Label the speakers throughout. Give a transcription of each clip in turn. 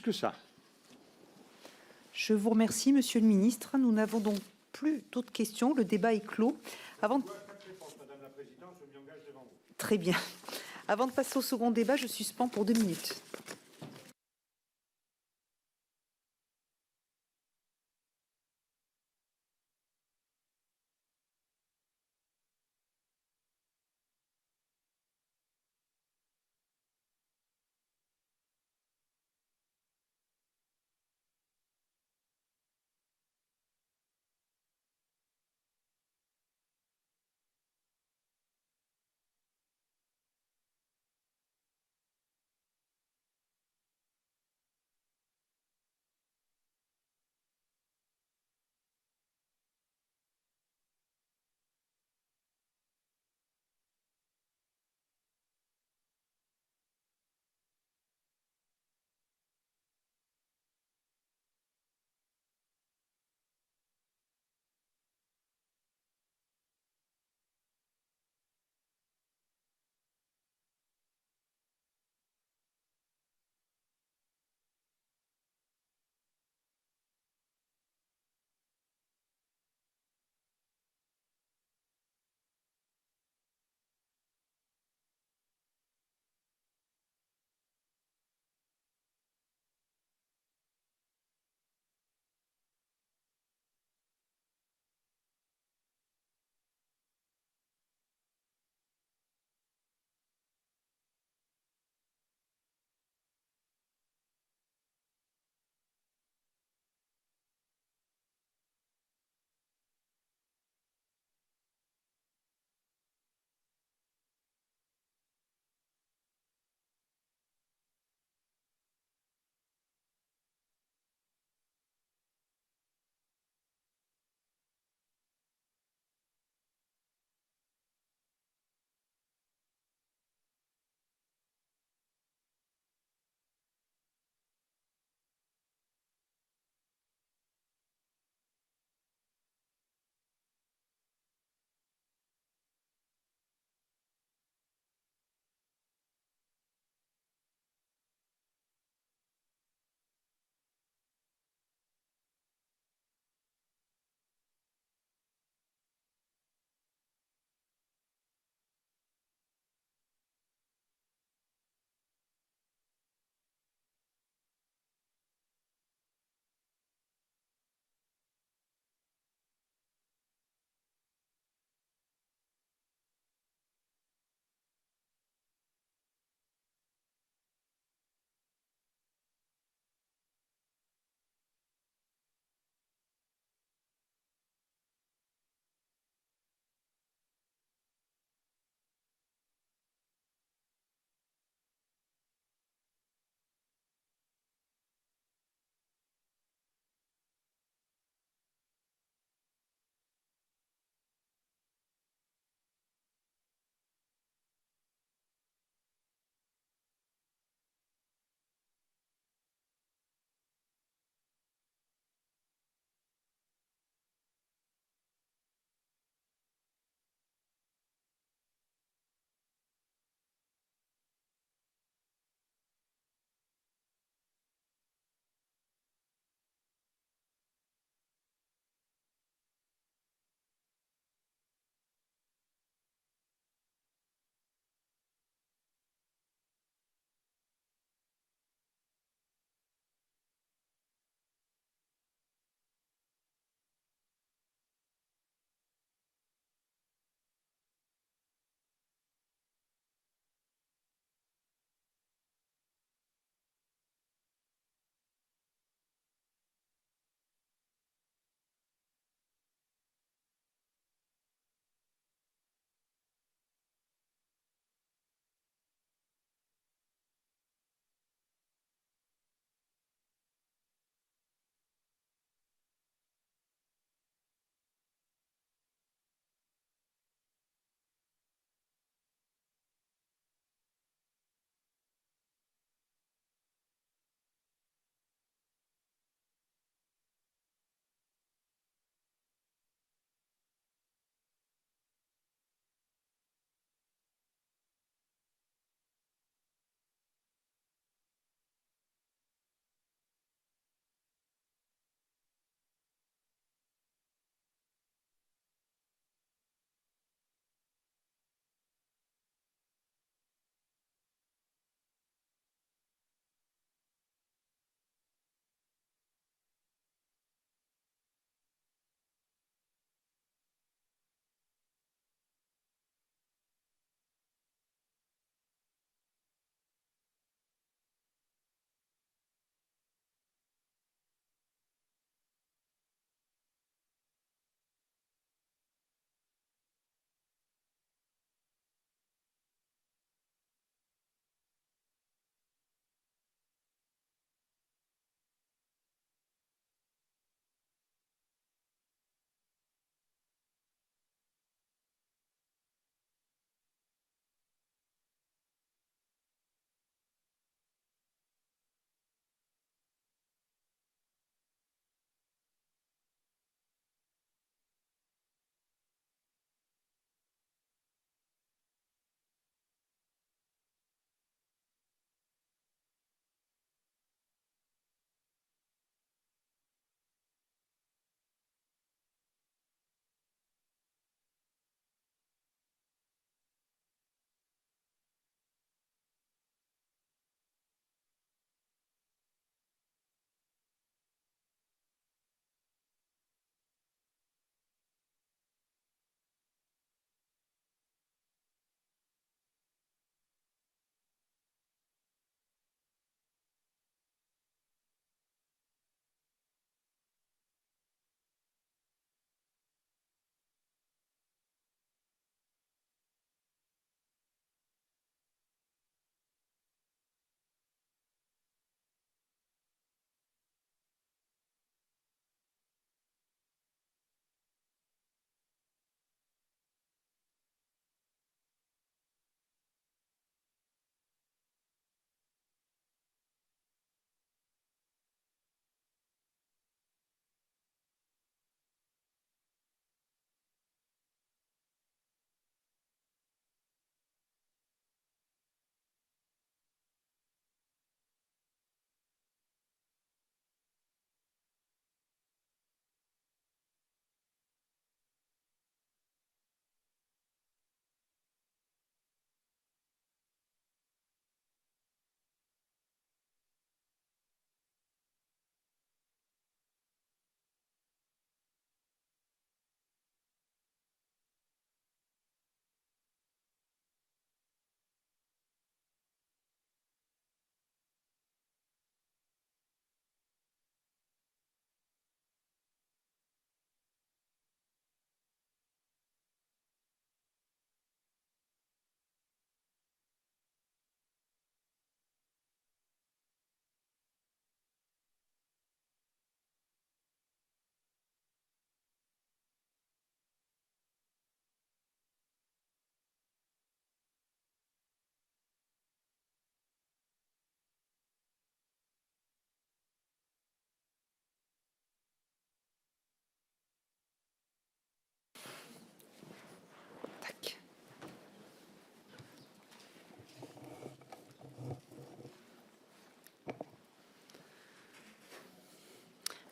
Speaker 1: Que ça.
Speaker 2: Je vous remercie, Monsieur le Ministre. Nous n'avons donc plus d'autres questions. Le débat est clos.
Speaker 1: Madame la Présidente, je m'y engage devant vous.
Speaker 2: Très bien. Avant de passer au second débat, je suspends pour 2 minutes.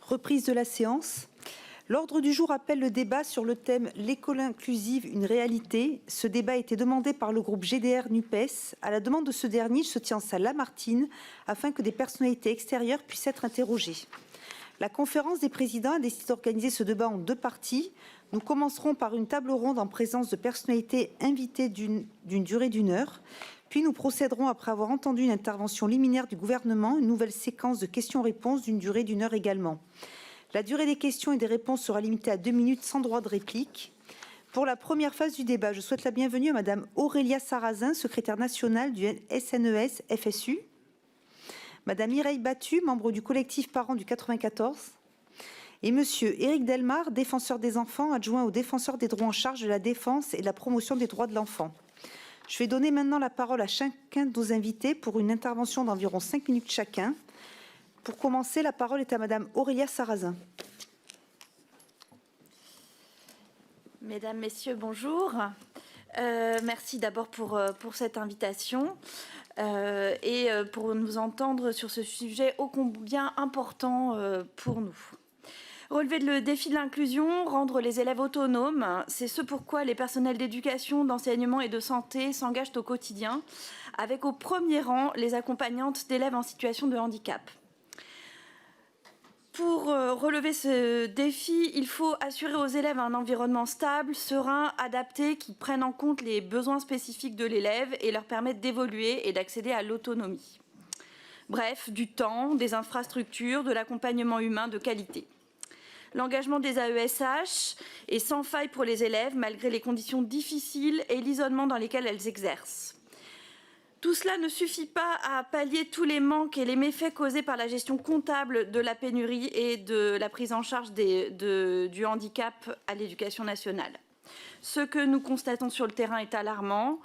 Speaker 2: Reprise de la séance. L'ordre du jour appelle le débat sur le thème « L'école inclusive, une réalité ». Ce débat a été demandé par le groupe GDR-NUPES. À la demande de ce dernier, il se tient en salle Lamartine afin que des personnalités extérieures puissent être interrogées. La conférence des présidents a décidé d'organiser ce débat en 2 parties. Nous commencerons par une table ronde en présence de personnalités invitées d'une durée d'1 heure. Puis nous procéderons, après avoir entendu une intervention liminaire du gouvernement, une nouvelle séquence de questions-réponses d'une durée d'1 heure également. La durée des questions et des réponses sera limitée à 2 minutes sans droit de réplique. Pour la première phase du débat, je souhaite la bienvenue à Madame Aurélia Sarrazin, secrétaire nationale du SNES-FSU. Madame Mireille Battu, membre du collectif Parents du 94. Et Monsieur Éric Delmar, défenseur des enfants, adjoint au défenseur des droits en charge de la défense et de la promotion des droits de l'enfant. Je vais donner maintenant la parole à chacun de nos invités pour une intervention d'environ 5 minutes chacun. Pour commencer, la parole est à Madame Aurélia Sarrazin.
Speaker 3: Mesdames, Messieurs, bonjour. Merci d'abord pour cette invitation et pour nous entendre sur ce sujet ô combien important pour nous. Relever le défi de l'inclusion, rendre les élèves autonomes, c'est ce pourquoi les personnels d'éducation, d'enseignement et de santé s'engagent au quotidien, avec au premier rang les accompagnantes d'élèves en situation de handicap. Pour relever ce défi, il faut assurer aux élèves un environnement stable, serein, adapté, qui prenne en compte les besoins spécifiques de l'élève et leur permette d'évoluer et d'accéder à l'autonomie. Bref, du temps, des infrastructures, de l'accompagnement humain de qualité. L'engagement des AESH est sans faille pour les élèves, malgré les conditions difficiles et l'isolement dans lesquels elles exercent. Tout cela ne suffit pas à pallier tous les manques et les méfaits causés par la gestion comptable de la pénurie et de la prise en charge du handicap à l'éducation nationale. Ce que nous constatons sur le terrain est alarmant,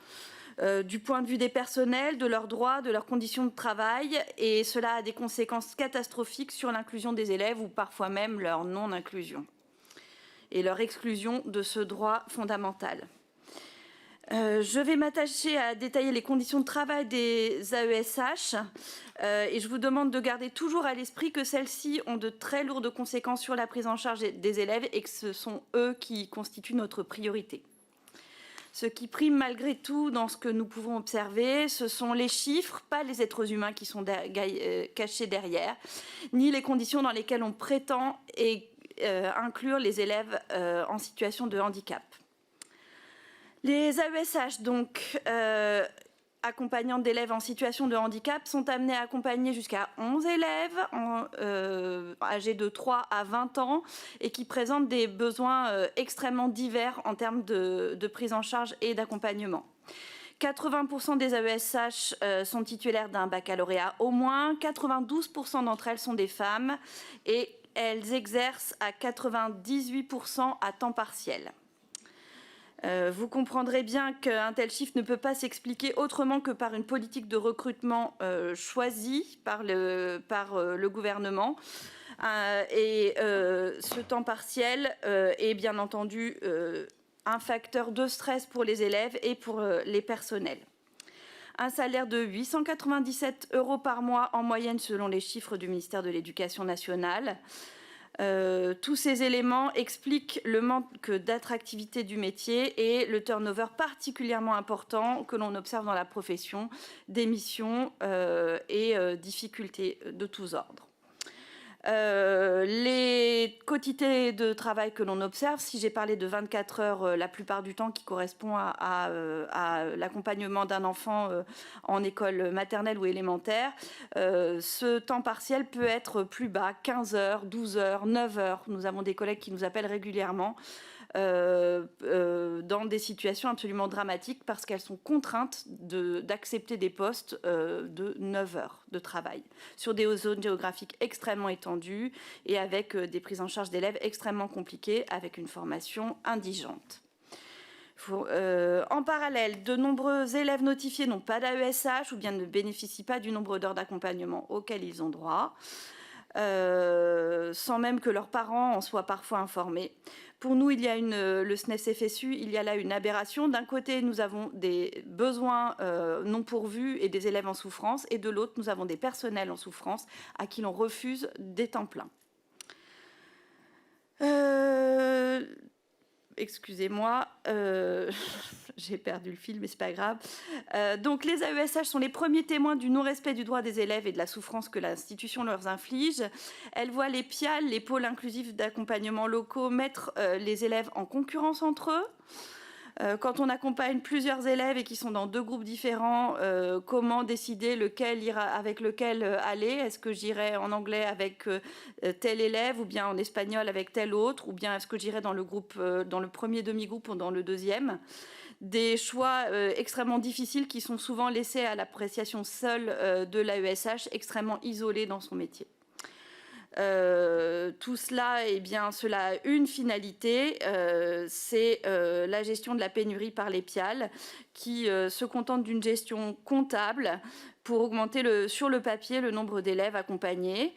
Speaker 3: du point de vue des personnels, de leurs droits, de leurs conditions de travail, et cela a des conséquences catastrophiques sur l'inclusion des élèves ou parfois même leur non-inclusion et leur exclusion de ce droit fondamental. Je vais m'attacher à détailler les conditions de travail des AESH et je vous demande de garder toujours à l'esprit que celles-ci ont de très lourdes conséquences sur la prise en charge des élèves et que ce sont eux qui constituent notre priorité. Ce qui prime malgré tout dans ce que nous pouvons observer, ce sont les chiffres, pas les êtres humains qui sont cachés derrière, ni les conditions dans lesquelles on prétend inclure les élèves en situation de handicap. Les AESH, donc, accompagnantes d'élèves en situation de handicap, sont amenés à accompagner jusqu'à 11 élèves âgés de 3 à 20 ans et qui présentent des besoins extrêmement divers en termes de prise en charge et d'accompagnement. 80% des AESH sont titulaires d'un baccalauréat au moins, 92% d'entre elles sont des femmes et elles exercent à 98% à temps partiel. Vous comprendrez bien qu'un tel chiffre ne peut pas s'expliquer autrement que par une politique de recrutement choisie par le gouvernement. Ce temps partiel est bien entendu un facteur de stress pour les élèves et pour les personnels. Un salaire de 897 € par mois en moyenne selon les chiffres du ministère de l'Éducation nationale. Tous ces éléments expliquent le manque d'attractivité du métier et le turnover particulièrement important que l'on observe dans la profession, démissions et difficultés de tous ordres. Les quotités de travail que l'on observe, si j'ai parlé de 24 heures la plupart du temps qui correspond à l'accompagnement d'un enfant en école maternelle ou élémentaire, ce temps partiel peut être plus bas, 15 heures, 12 heures, 9 heures. Nous avons des collègues qui nous appellent régulièrement dans des situations absolument dramatiques parce qu'elles sont contraintes d'accepter des postes de 9 heures de travail sur des zones géographiques extrêmement étendues et avec des prises en charge d'élèves extrêmement compliquées avec une formation indigente. En parallèle, de nombreux élèves notifiés n'ont pas d'AESH ou bien ne bénéficient pas du nombre d'heures d'accompagnement auxquelles ils ont droit. Sans même que leurs parents en soient parfois informés. Pour nous, il y a le SNES-FSU, il y a là une aberration. D'un côté, nous avons des besoins non pourvus et des élèves en souffrance, et de l'autre, nous avons des personnels en souffrance à qui l'on refuse des temps pleins. Excusez-moi, j'ai perdu le fil, mais c'est pas grave. Donc, les AESH sont les premiers témoins du non-respect du droit des élèves et de la souffrance que l'institution leur inflige. Elles voient les PIAL, les pôles inclusifs d'accompagnement locaux, mettre les élèves en concurrence entre eux. Quand on accompagne plusieurs élèves et qui sont dans 2 groupes différents, comment décider avec lequel aller? Est-ce que j'irai en anglais avec tel élève ou bien en espagnol avec tel autre? Ou bien est-ce que j'irai dans le premier demi-groupe ou dans le deuxième? Des choix extrêmement difficiles qui sont souvent laissés à l'appréciation seule de l'AESH, extrêmement isolée dans son métier. Tout cela, eh bien, cela a une finalité, c'est la gestion de la pénurie par les PIAL, qui se contentent d'une gestion comptable pour augmenter sur le papier le nombre d'élèves accompagnés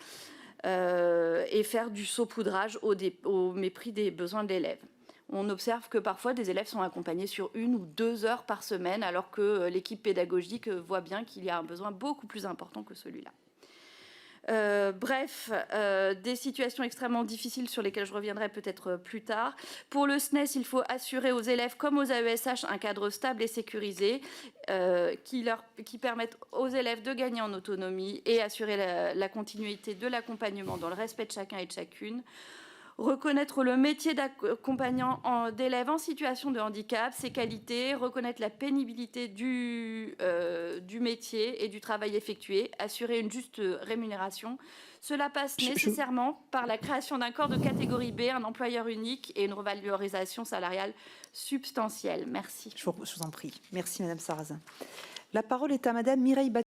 Speaker 3: et faire du saupoudrage au mépris des besoins de l'élève. On observe que parfois des élèves sont accompagnés sur 1 ou 2 heures par semaine, alors que l'équipe pédagogique voit bien qu'il y a un besoin beaucoup plus important que celui-là. Bref, des situations extrêmement difficiles sur lesquelles je reviendrai peut-être plus tard. Pour le SNES, il faut assurer aux élèves comme aux AESH un cadre stable et sécurisé qui permette aux élèves de gagner en autonomie et assurer la continuité de l'accompagnement dans le respect de chacun et de chacune. Reconnaître le métier d'accompagnant d'élèves en situation de handicap, ses qualités, reconnaître la pénibilité du métier et du travail effectué, assurer une juste rémunération. Cela passe nécessairement par la création d'un corps de catégorie B, un employeur unique et une revalorisation salariale substantielle. Merci.
Speaker 2: Je vous en prie. Merci, Madame Sarrazin. La parole est à Madame Mireille Batty.